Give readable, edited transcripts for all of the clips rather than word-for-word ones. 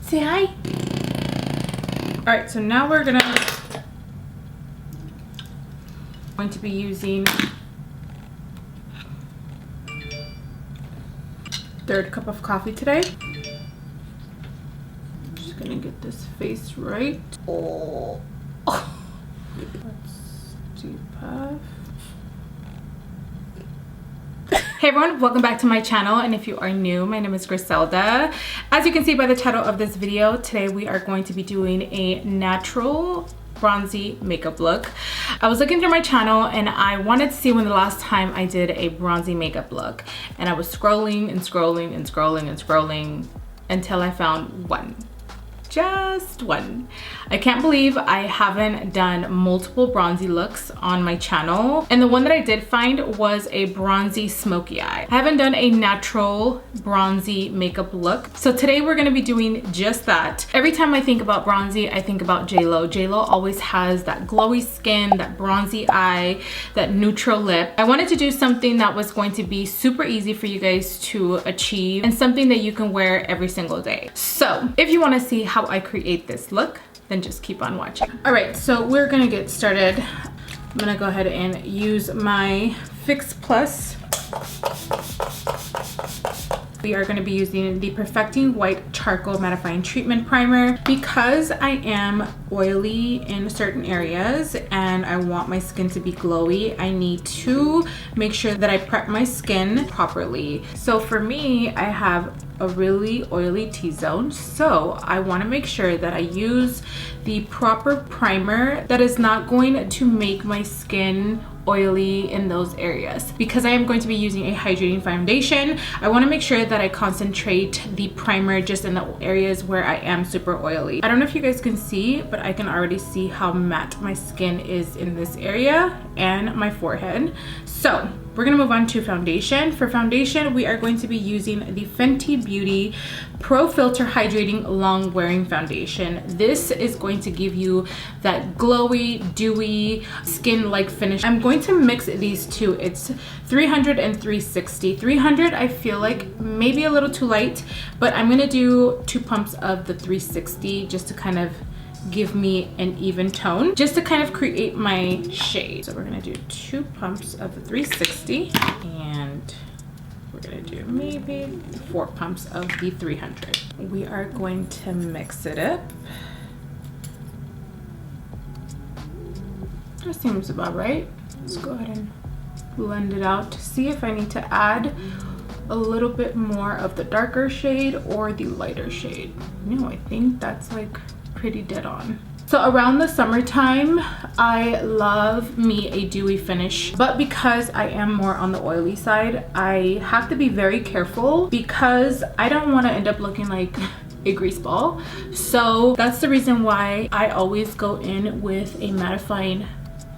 Say hi. All right, so now we're going to be using 1/3 cup of coffee today. Just gonna get this face right. Oh. Let's depuff. Hey everyone, welcome back to my channel, and if you are new, my name is Griselda. As you can see by the title of this video, today we are going to be doing a natural bronzy makeup look. I was looking through my channel and I wanted to see when the last time I did a bronzy makeup look, and I was scrolling and scrolling and scrolling and scrolling until I found one. Just one. I can't believe I haven't done multiple bronzy looks on my channel, and the one that I did find was a bronzy smoky eye. I haven't done a natural bronzy makeup look, so today we're gonna be doing just that. Every time I think about bronzy, I think about J.Lo. J.Lo always has that glowy skin, that bronzy eye, that neutral lip. I wanted to do something that was going to be super easy for you guys to achieve and something that you can wear every single day. So if you want to see how I create this look, then just keep on watching. All right, so we're gonna get started. I'm gonna go ahead and use my Fix Plus. We are gonna be using the Porefecting White Charcoal Mattifying Treatment Primer. Because I am oily in certain areas and I want my skin to be glowy, I need to make sure that I prep my skin properly. So for me, I have a really oily T-zone, so I want to make sure that I use the proper primer that is not going to make my skin oily in those areas. Because I am going to be using a hydrating foundation, I want to make sure that I concentrate the primer just in the areas where I am super oily. I don't know if you guys can see, but I can already see how matte my skin is in this area and my forehead. So we're gonna move on to foundation. For foundation, we are going to be using the Fenty Beauty Pro Filt'r Hydrating Long Wearing Foundation. This is going to give you that glowy, dewy, skin-like finish. I'm going to mix these two. It's 300 and 360. 300, I feel like maybe a little too light, but I'm gonna do 2 pumps of the 360 just to kind of give me an even tone, just to kind of create my shade. So we're gonna do 2 pumps of the 360, and we're gonna do maybe 4 pumps of the 300. We are going to mix it up. That seems about right. Let's go ahead and blend it out to see if I need to add a little bit more of the darker shade or the lighter shade. No, I think that's like pretty dead on. So around the summertime, I love me a dewy finish, but because I am more on the oily side, I have to be very careful because I don't want to end up looking like a grease ball. So that's the reason why I always go in with a mattifying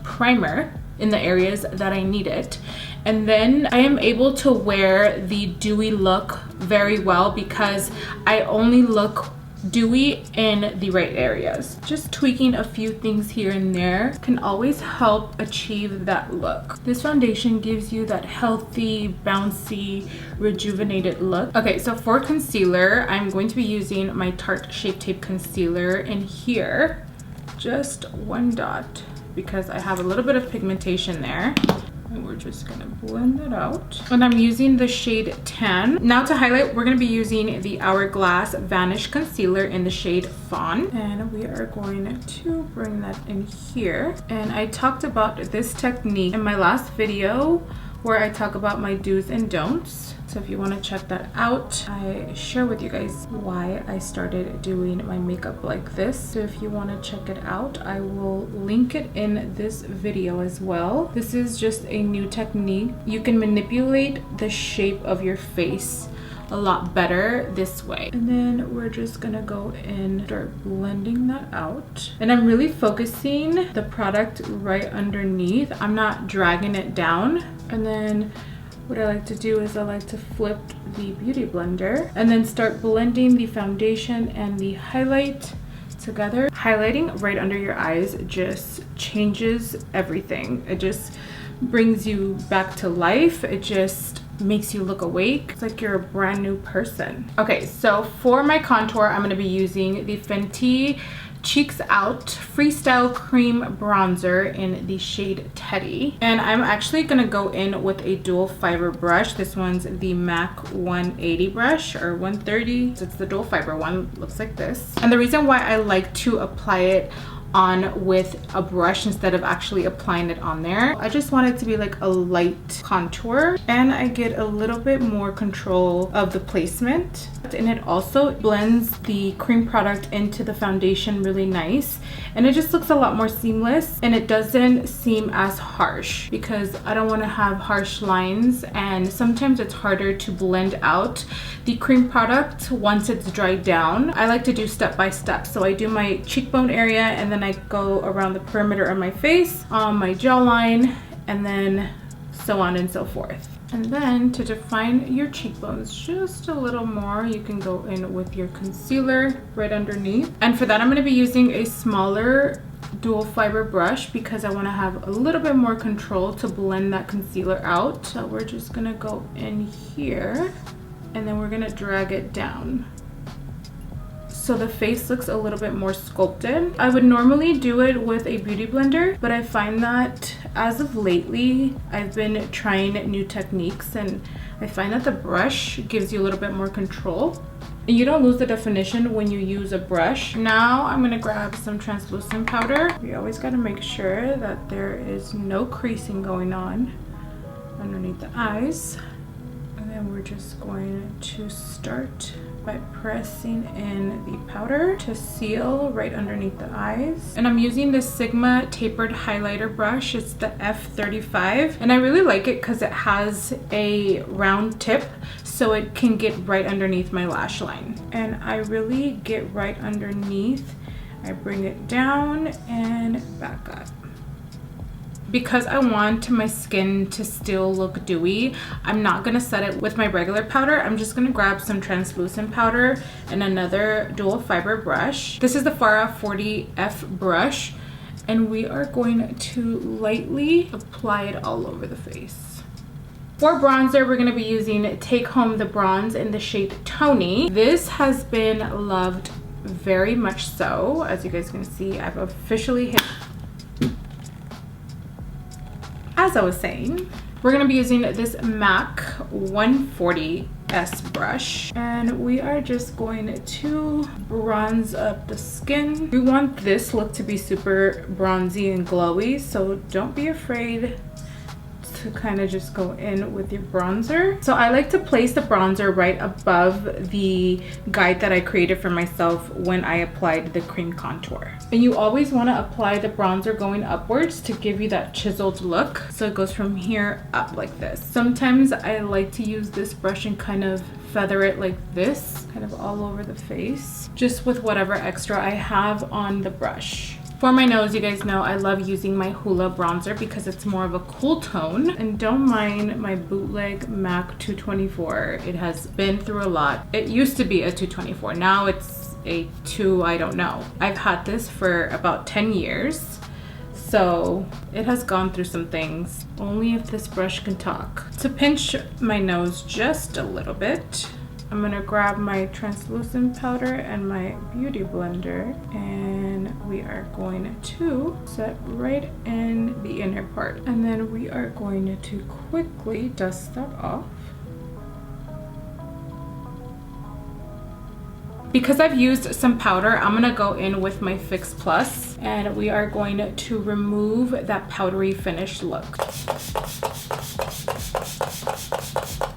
primer in the areas that I need it. And then I am able to wear the dewy look very well because I only look dewy in the right areas. Just tweaking a few things here and there can always help achieve that look. This foundation gives you that healthy, bouncy, rejuvenated look. Okay, so for concealer, I'm going to be using my Tarte Shape Tape Concealer in here. Just 1 dot because I have a little bit of pigmentation there. And we're just gonna blend it out. And I'm using the shade Tan. Now to highlight, we're gonna be using the Hourglass Vanish Concealer in the shade Fawn. And we are going to bring that in here. And I talked about this technique in my last video where I talk about my do's and don'ts. So if you want to check that out, I share with you guys why I started doing my makeup like this. So if you want to check it out, I will link it in this video as well. This is just a new technique. You can manipulate the shape of your face a lot better this way. And then we're just gonna go and start blending that out. And I'm really focusing the product right underneath. I'm not dragging it down. And then what I like to do is I like to flip the beauty blender and then start blending the foundation and the highlight together. Highlighting right under your eyes just changes everything. It just brings you back to life. It just makes you look awake. It's like you're a brand new person. Okay, so for my contour, I'm gonna be using the Fenty Cheeks Out Freestyle Cream Bronzer in the shade Teddy. And I'm actually gonna go in with a dual fiber brush. This one's the MAC 180 brush or 130. So it's the dual fiber one, looks like this. And the reason why I like to apply it on with a brush instead of actually applying it on there, I just want it to be like a light contour, and I get a little bit more control of the placement. And it also blends the cream product into the foundation really nice, and it just looks a lot more seamless, and it doesn't seem as harsh because I don't want to have harsh lines, and sometimes it's harder to blend out the cream product once it's dried down. I like to do step by step, so I do my cheekbone area, and then I go around the perimeter of my face, on my jawline, and then so on and so forth. And then to define your cheekbones just a little more, you can go in with your concealer right underneath. And for that, I'm going to be using a smaller dual fiber brush because I want to have a little bit more control to blend that concealer out. So we're just going to go in here, and then we're going to drag it down, so the face looks a little bit more sculpted. I would normally do it with a beauty blender, but I find that as of lately, I've been trying new techniques, and I find that the brush gives you a little bit more control. And you don't lose the definition when you use a brush. Now I'm gonna grab some translucent powder. You always gotta make sure that there is no creasing going on underneath the eyes. And then we're just going to start by pressing in the powder to seal right underneath the eyes. And I'm using this Sigma tapered highlighter brush. It's the F35, and I really like it because it has a round tip, so it can get right underneath my lash line. And I really get right underneath. I bring it down and back up. Because I want my skin to still look dewy, I'm not gonna set it with my regular powder. I'm just gonna grab some translucent powder and another dual fiber brush. This is the Farah 40F brush, and we are going to lightly apply it all over the face. For bronzer, we're gonna be using Take Home the Bronze in the shade Tony. This has been loved very much so. As you guys can see, I've officially hit. As I was saying, we're gonna be using this MAC 140S brush, and we are just going to bronze up the skin. We want this look to be super bronzy and glowy, so don't be afraid to kind of just go in with your bronzer. So I like to place the bronzer right above the guide that I created for myself when I applied the cream contour. And you always want to apply the bronzer going upwards to give you that chiseled look. So it goes from here up like this. Sometimes I like to use this brush and kind of feather it like this, kind of all over the face, just with whatever extra I have on the brush. For my nose, you guys know I love using my Hoola bronzer because it's more of a cool tone. And don't mind my bootleg MAC 224. It has been through a lot. It used to be a 224. Now it's a 2, I don't know. I've had this for about 10 years. So it has gone through some things. Only if this brush can talk. To pinch my nose just a little bit, I'm gonna grab my translucent powder and my beauty blender, and we are going to set right in the inner part. And then we are going to quickly dust that off. Because I've used some powder, I'm gonna go in with my Fix Plus, and we are going to remove that powdery finish look.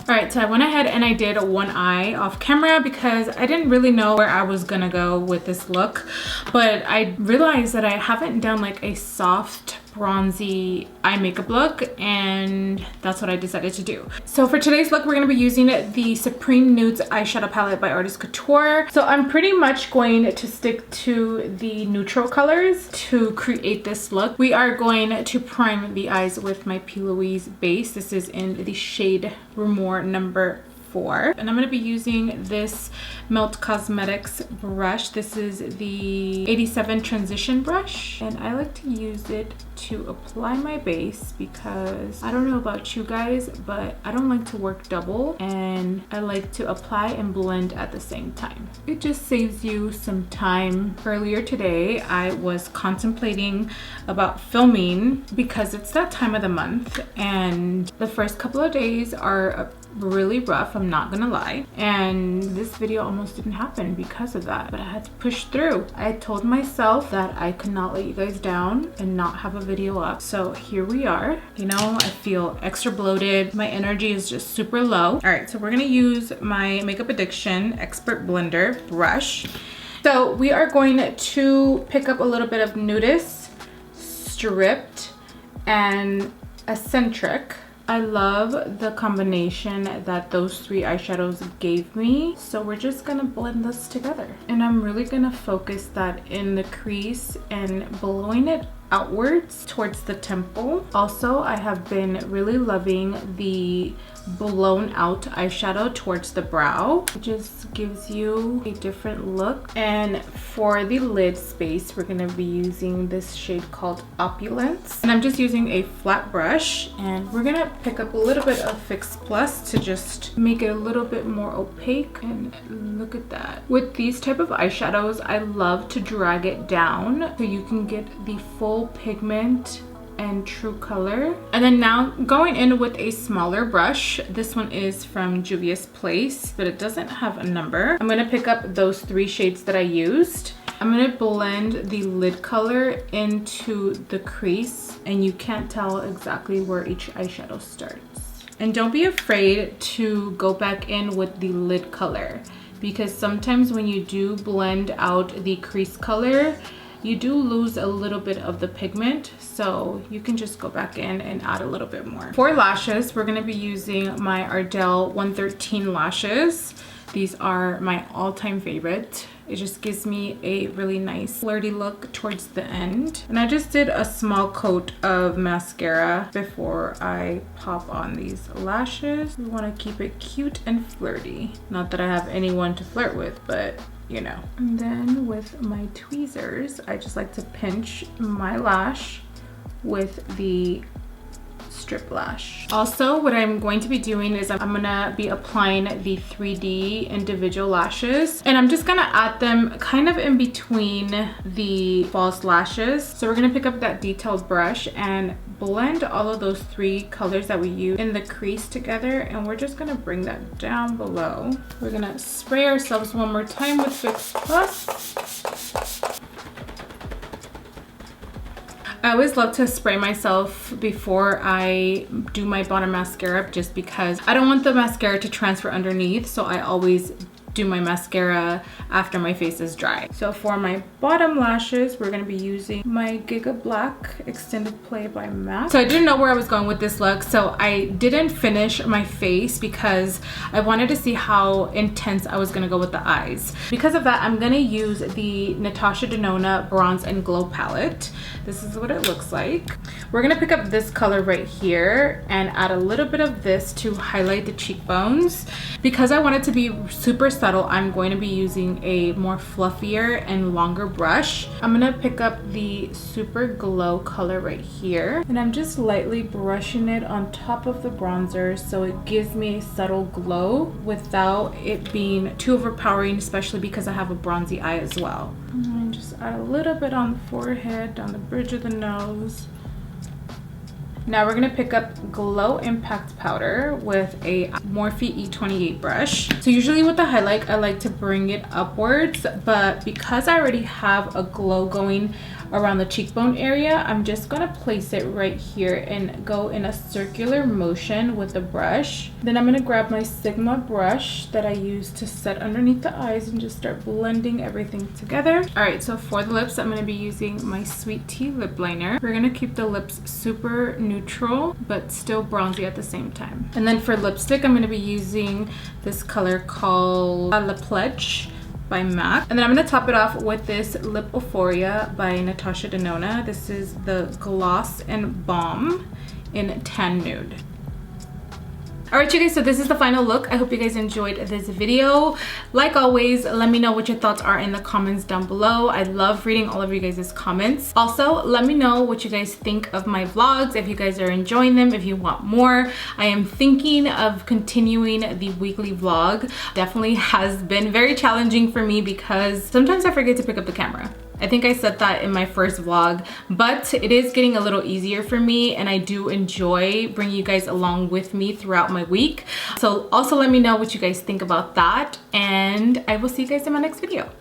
All right, so I went ahead and I did one eye off camera because I didn't really know where I was gonna go with this look, but I realized that I haven't done like a soft bronzy eye makeup look, and that's what I decided to do. So for today's look, we're gonna be using the Supreme Nudes eyeshadow palette by Artist Couture. So I'm pretty much going to stick to the neutral colors to create this look. We are going to prime the eyes with my P.Louise base. This is in the shade Rumour number before. And I'm going to be using this Melt Cosmetics brush. This is the 87 Transition brush, and I like to use it to apply my base because I don't know about you guys, but I don't like to work double, and I like to apply and blend at the same time. It just saves you some time. Earlier today, I was contemplating about filming because it's that time of the month, and the first couple of days are really rough, I'm not gonna lie, and this video almost didn't happen because of that, but I had to push through. I told myself that I could not let you guys down and not have a video up, so here we are. You know, I feel extra bloated, my energy is just super low. All right, so we're gonna use my Makeup Addiction Expert Blender brush. So we are going to pick up a little bit of Nudist, Stripped, and Eccentric. I love the combination that those three eyeshadows gave me. So we're just gonna blend this together. And I'm really gonna focus that in the crease and blowing it outwards towards the temple. Also, I have been really loving the blown out eyeshadow towards the brow. It just gives you a different look. And for the lid space, we're gonna be using this shade called Opulence. And I'm just using a flat brush, and we're gonna pick up a little bit of Fix Plus to just make it a little bit more opaque. And look at that. With these type of eyeshadows, I love to drag it down so you can get the full pigment and true color. And then now going in with a smaller brush. This one is from Juvia's Place, but it doesn't have a number. I'm gonna pick up those three shades that I used. I'm gonna blend the lid color into the crease, and you can't tell exactly where each eyeshadow starts. And don't be afraid to go back in with the lid color, because sometimes when you do blend out the crease color, you do lose a little bit of the pigment, so you can just go back in and add a little bit more. For lashes, we're gonna be using my Ardell 113 lashes. These are my all-time favorite. It just gives me a really nice flirty look towards the end. And I just did a small coat of mascara before I pop on these lashes. We want to keep it cute and flirty. Not that I have anyone to flirt with, but you know. And then with my tweezers, I just like to pinch my lash with the strip lash. Also, what I'm going to be doing is I'm gonna be applying the 3D individual lashes, and I'm just gonna add them kind of in between the false lashes. So we're gonna pick up that detailed brush and blend all of those three colors that we use in the crease together, and we're just gonna bring that down below. We're gonna spray ourselves one more time with Fix Plus. I always love to spray myself before I do my bottom mascara, just because I don't want the mascara to transfer underneath, so I always do my mascara after my face is dry. So for my bottom lashes, we're gonna be using my Giga Black Extended Play by MAC. So I didn't know where I was going with this look, so I didn't finish my face because I wanted to see how intense I was gonna go with the eyes. Because of that, I'm gonna use the Natasha Denona Bronzed and Glow palette. This is what it looks like. We're gonna pick up this color right here and add a little bit of this to highlight the cheekbones. Because I want it to be super subtle, I'm going to be using a more fluffier and longer brush. I'm gonna pick up the Super Glow color right here, and I'm just lightly brushing it on top of the bronzer so it gives me a subtle glow without it being too overpowering, especially because I have a bronzy eye as well. And just add a little bit on the forehead, down the bridge of the nose. Now we're gonna pick up Glow Impact Powder with a Morphe E28 brush. So usually with the highlight, I like to bring it upwards, but because I already have a glow going around the cheekbone area, I'm just gonna place it right here and go in a circular motion with the brush. Then I'm gonna grab my Sigma brush that I use to set underneath the eyes and just start blending everything together. All right, so for the lips, I'm gonna be using my Sweet Tea lip liner. We're gonna keep the lips super neutral, but still bronzy at the same time. And then for lipstick, I'm gonna be using this color called La Pledge by MAC. And then I'm gonna top it off with this Lip Euphoria by Natasha Denona. This is the Gloss and Balm in Tan Nude. All right, you guys, so this is the final look. I hope you guys enjoyed this video. Like always, let me know what your thoughts are in the comments down below. I love reading all of you guys' comments. Also, let me know what you guys think of my vlogs, if you guys are enjoying them, if you want more. I am thinking of continuing the weekly vlog. Definitely has been very challenging for me because sometimes I forget to pick up the camera. I think I said that in my first vlog, but it is getting a little easier for me, and I do enjoy bringing you guys along with me throughout my week. So also let me know what you guys think about that, and I will see you guys in my next video.